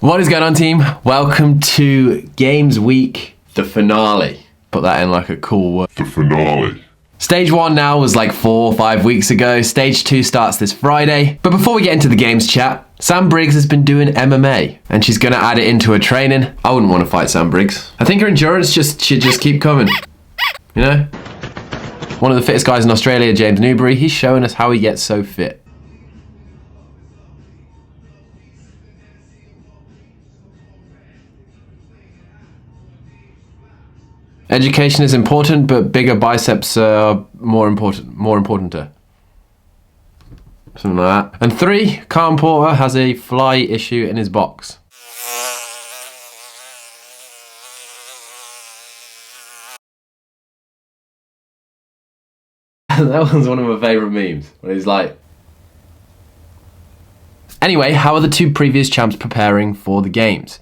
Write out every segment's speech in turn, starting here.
What is going on, team? Welcome to Games Week, the finale. Put that in like a cool word. The finale. Stage 1 now was like 4 or 5 weeks ago. Stage 2 starts this Friday. But before we get into the games chat, Sam Briggs has been doing MMA and she's gonna add it into her training. I wouldn't want to fight Sam Briggs. I think her endurance should just keep coming. You know? One of the fittest guys in Australia, James Newbury, he's showing us how he gets so fit. Education is important, but bigger biceps are more importanter. Something like that. And 3, Khan Porter has a fly issue in his box. That one's one of my favourite memes, where he's like... Anyway, how are the 2 previous champs preparing for the games?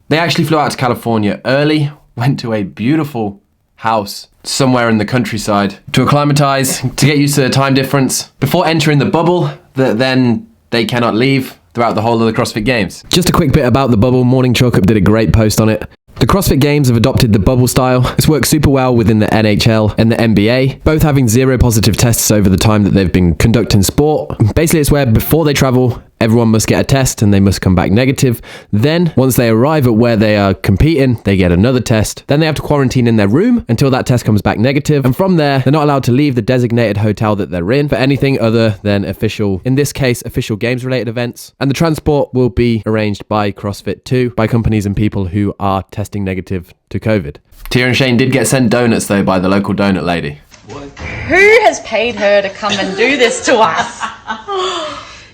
They actually flew out to California early, went to a beautiful house somewhere in the countryside to acclimatise, to get used to the time difference, before entering the bubble that then they cannot leave throughout the whole of the CrossFit Games. Just a quick bit about the bubble. Morning Chalk Up did a great post on it. The CrossFit Games have adopted the bubble style. It's worked super well within the NHL and the NBA, both having 0 positive tests over the time that they've been conducting sport. Basically, it's where before they travel, everyone must get a test and they must come back negative. Then, once they arrive at where they are competing, they get another test. Then they have to quarantine in their room until that test comes back negative. And from there, they're not allowed to leave the designated hotel that they're in for anything other than official, in this case, official games related events. And the transport will be arranged by CrossFit too, by companies and people who are testing negative to COVID. Tia and Shane did get sent donuts though by the local donut lady. Who has paid her to come and do this to us?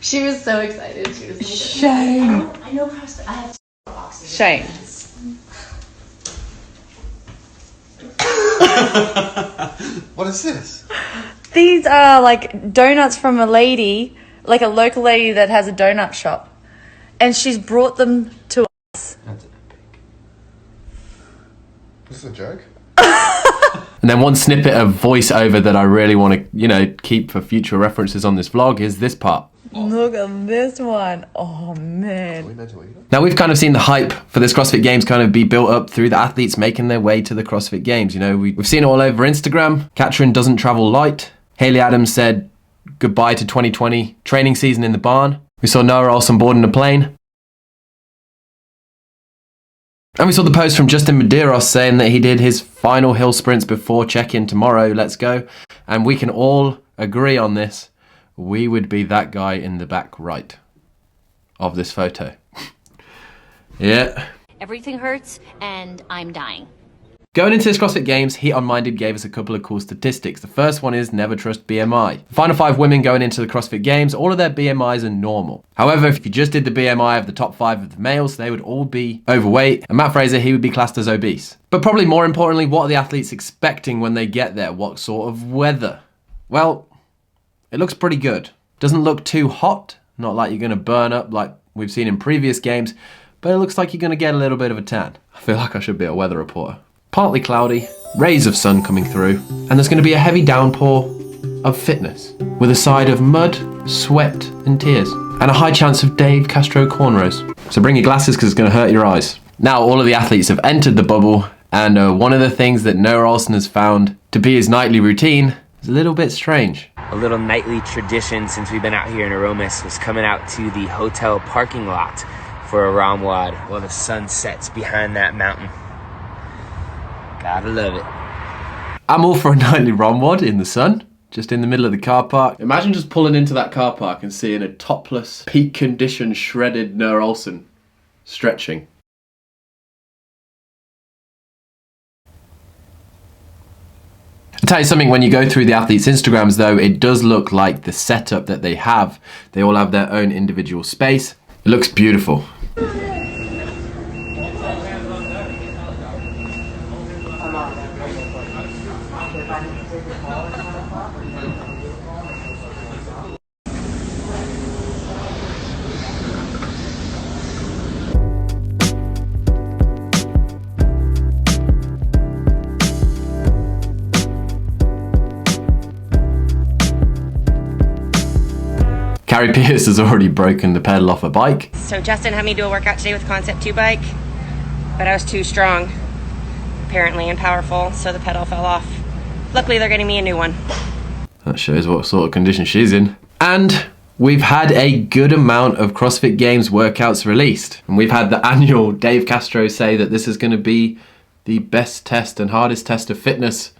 She was so excited. She was Shane. I know CrossFit. I have boxes. Shane. What is this? These are like donuts from a lady, like a local lady that has a donut shop. And she's brought them to us. Is this a joke? And then one snippet of voiceover that I really want to, keep for future references on this vlog is this part. Look at this one. Oh, man. Are we meant to eat it? Now, we've kind of seen the hype for this CrossFit Games kind of be built up through the athletes making their way to the CrossFit Games. We've seen it all over Instagram. Katrin doesn't travel light. Haley Adams said goodbye to 2020 training season in the barn. We saw Noah Olsen boarding a plane. And we saw the post from Justin Medeiros saying that he did his final hill sprints before check-in tomorrow. Let's go. And we can all agree on this. We would be that guy in the back right of this photo. Yeah. Everything hurts and I'm dying. Going into this CrossFit Games, Heat on Minded gave us a couple of cool statistics. The first one is never trust BMI. The final 5 women going into the CrossFit Games, all of their BMIs are normal. However, if you just did the BMI of the top 5 of the males, they would all be overweight. And Matt Fraser, he would be classed as obese. But probably more importantly, what are the athletes expecting when they get there? What sort of weather? Well, it looks pretty good. Doesn't look too hot, not like you're going to burn up like we've seen in previous games, but it looks like you're going to get a little bit of a tan. I feel like I should be a weather reporter. Partly cloudy, rays of sun coming through, and there's going to be a heavy downpour of fitness, with a side of mud, sweat and tears, and a high chance of Dave Castro cornrows. So bring your glasses because it's going to hurt your eyes. Now all of the athletes have entered the bubble, and one of the things that Noah Olsen has found to be his nightly routine is a little bit strange. A little nightly tradition since we've been out here in Aromas was coming out to the hotel parking lot for a Ramwad while the sun sets behind that mountain. Gotta love it. I'm all for a nightly Ramwad in the sun, just in the middle of the car park. Imagine just pulling into that car park and seeing a topless, peak condition, shredded Noah Olsen stretching. I'll tell you something, when you go through the athletes' Instagrams though, it does look like the setup that they have. They all have their own individual space. It looks beautiful. Gary Pierce has already broken the pedal off a bike. So Justin had me do a workout today with Concept 2 bike, but I was too strong, apparently, and powerful, so the pedal fell off. Luckily, they're getting me a new one. That shows what sort of condition she's in. And we've had a good amount of CrossFit Games workouts released. And we've had the annual Dave Castro say that this is going to be the best test and hardest test of fitness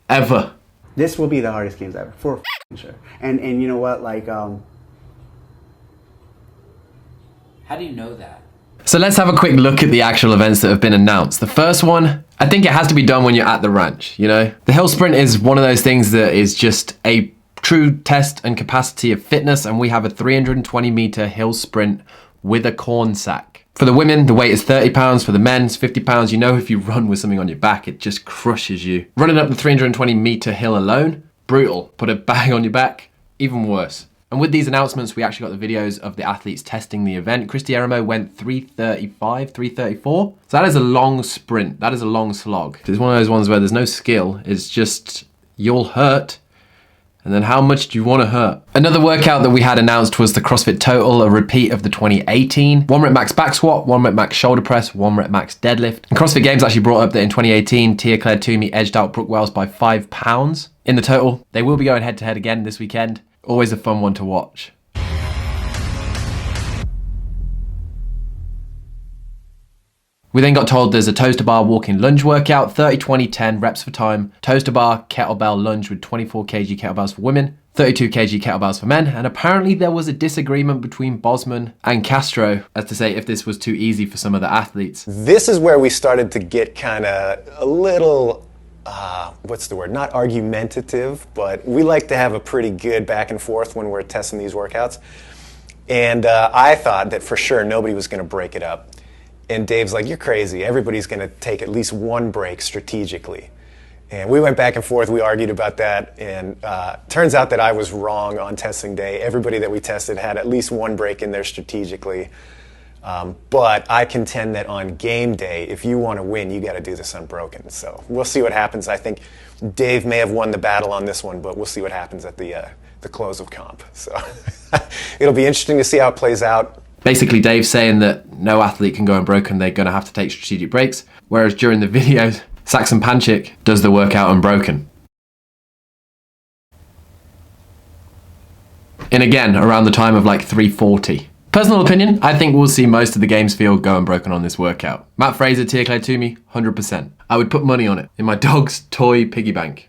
ever. This will be the hardest games ever, for sure. And you know what, like, How do you know that? So let's have a quick look at the actual events that have been announced. The first one, I think it has to be done when you're at the ranch, you know? The hill sprint is one of those things that is just a true test and capacity of fitness, and we have a 320 meter hill sprint with a corn sack. For the women, the weight is 30 pounds. For the men, it's 50 pounds. You know, if you run with something on your back, it just crushes you. Running up the 320 meter hill alone, brutal. Put a bag on your back, even worse. And with these announcements, we actually got the videos of the athletes testing the event. Christy Eremo went 3:35, 3:34. So that is a long sprint. That is a long slog. It's one of those ones where there's no skill. It's just, you'll hurt. And then how much do you want to hurt? Another workout that we had announced was the CrossFit Total, a repeat of the 2018. 1 rep max back squat, 1 rep max shoulder press, 1 rep max deadlift. And CrossFit Games actually brought up that in 2018, Tia Claire Toomey edged out Brooke Wells by 5 pounds. In the total, they will be going head to head again this weekend. Always a fun one to watch. We then got told there's a toes to bar walking lunge workout, 30, 20, 10 reps for time, toes to bar kettlebell lunge with 24 kg kettlebells for women, 32 kg kettlebells for men, and apparently there was a disagreement between Bosman and Castro as to say if this was too easy for some of the athletes. This is where we started to get kind of a little, what's the word, not argumentative, but we like to have a pretty good back and forth when we're testing these workouts. And I thought that for sure nobody was going to break it up. And Dave's like, you're crazy. Everybody's going to take at least one break strategically. And we went back and forth. We argued about that. And turns out that I was wrong on testing day. Everybody that we tested had at least one break in there strategically. But I contend that on game day, if you want to win, you got to do this unbroken. So we'll see what happens. I think Dave may have won the battle on this one, but we'll see what happens at the close of comp. So it'll be interesting to see how it plays out. Basically, Dave's saying that no athlete can go unbroken. They're going to have to take strategic breaks. Whereas during the videos, Saxon Panchik does the workout unbroken. And again, around the time of like 3:40. Personal opinion, I think we'll see most of the games field go unbroken on this workout. Matt Fraser, Tia Claire Toomey, 100%. I would put money on it in my dog's toy piggy bank.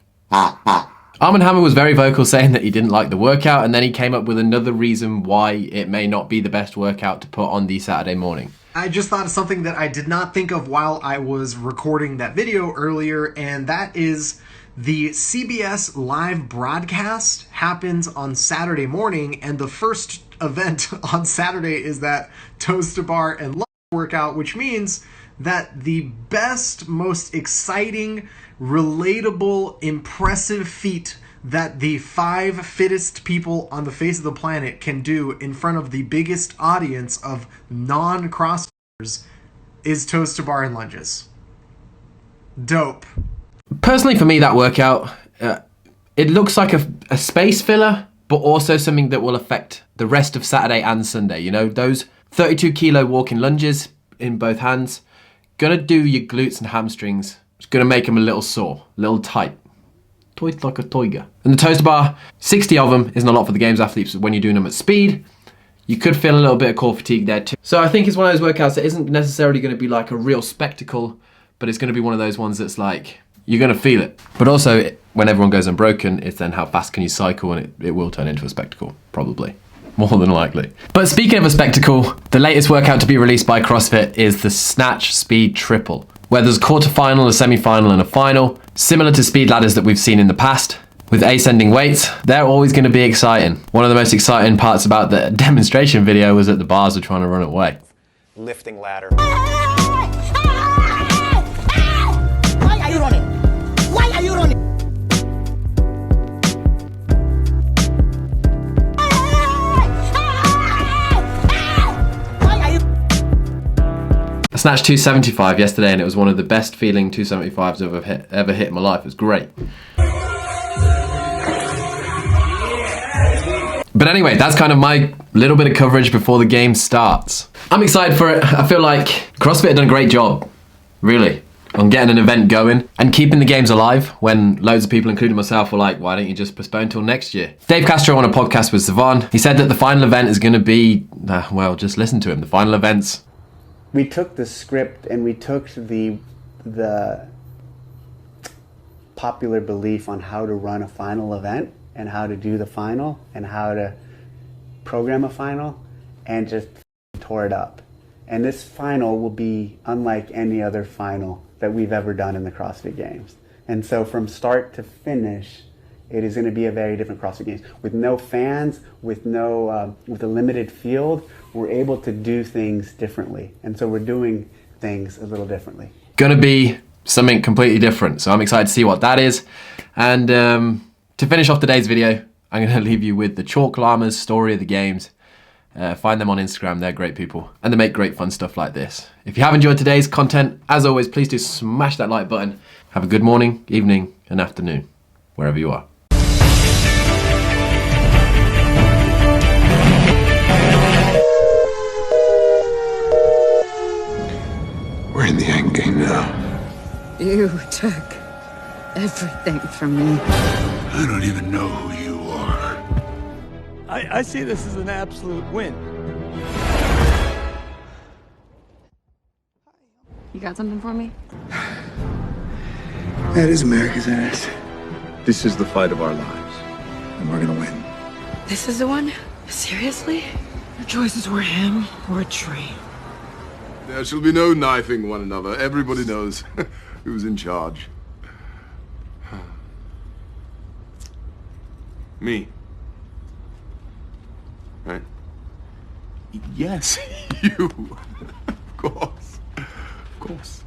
Armand Hammer was very vocal saying that he didn't like the workout, and then he came up with another reason why it may not be the best workout to put on the Saturday morning. I just thought of something that I did not think of while I was recording that video earlier, and that is the CBS live broadcast happens on Saturday morning, and the first event on Saturday is that toes to bar and lunge workout, which means that the best, most exciting, relatable, impressive feat that the 5 fittest people on the face of the planet can do in front of the biggest audience of non-CrossFitters is toes to bar and lunges. Dope. Personally, for me, that workout, it looks like a space filler, but also something that will affect the rest of Saturday and Sunday. You know, those 32 kilo walking lunges in both hands, gonna do your glutes and hamstrings. It's gonna make them a little sore, a little tight. Tight like a tiger. And the toes to bar, 60 of them isn't a lot for the games athletes when you're doing them at speed. You could feel a little bit of core fatigue there too. So I think it's one of those workouts that isn't necessarily gonna be like a real spectacle, but it's gonna be one of those ones that's like, you're gonna feel it. But also, when everyone goes unbroken, it's then how fast can you cycle, and it will turn into a spectacle, probably. More than likely. But speaking of a spectacle, the latest workout to be released by CrossFit is the Snatch Speed Triple, where there's a quarterfinal, a semi-final, and a final, similar to speed ladders that we've seen in the past. With ascending weights, they're always going to be exciting. One of the most exciting parts about the demonstration video was that the bars are trying to run away. Lifting ladder. Why are you running? Why are you running? I snatched 275 yesterday, and it was one of the best feeling 275s I've ever hit in my life. It was great. But anyway, that's kind of my little bit of coverage before the game starts. I'm excited for it. I feel like CrossFit have done a great job, really, on getting an event going and keeping the games alive when loads of people, including myself, were like, why don't you just postpone till next year? Dave Castro on a podcast with Savon, he said that the final event is going to be, well, just listen to him. The final event's... We took the script and we took the popular belief on how to run a final event and how to do the final and how to program a final and just tore it up. And this final will be unlike any other final that we've ever done in the CrossFit Games. And so from start to finish, it is going to be a very different CrossFit Games. With no fans, with a limited field, we're able to do things differently. And so we're doing things a little differently. Gonna be something completely different. So I'm excited to see what that is. And to finish off today's video, I'm gonna leave you with the Chalk Llamas story of the games. Find them on Instagram, they're great people. And they make great fun stuff like this. If you have enjoyed today's content, as always, please do smash that like button. Have a good morning, evening, and afternoon, wherever you are. We're in the end game now. You took everything from me. I don't even know who you are. I see this as an absolute win. You got something for me? That is America's ass. This is the fight of our lives, and we're gonna win. This is the one? Seriously? Your choices were him or a tree. There shall be no knifing one another. Everybody knows who's in charge. Me. Right? Yes, you. Of course. Of course.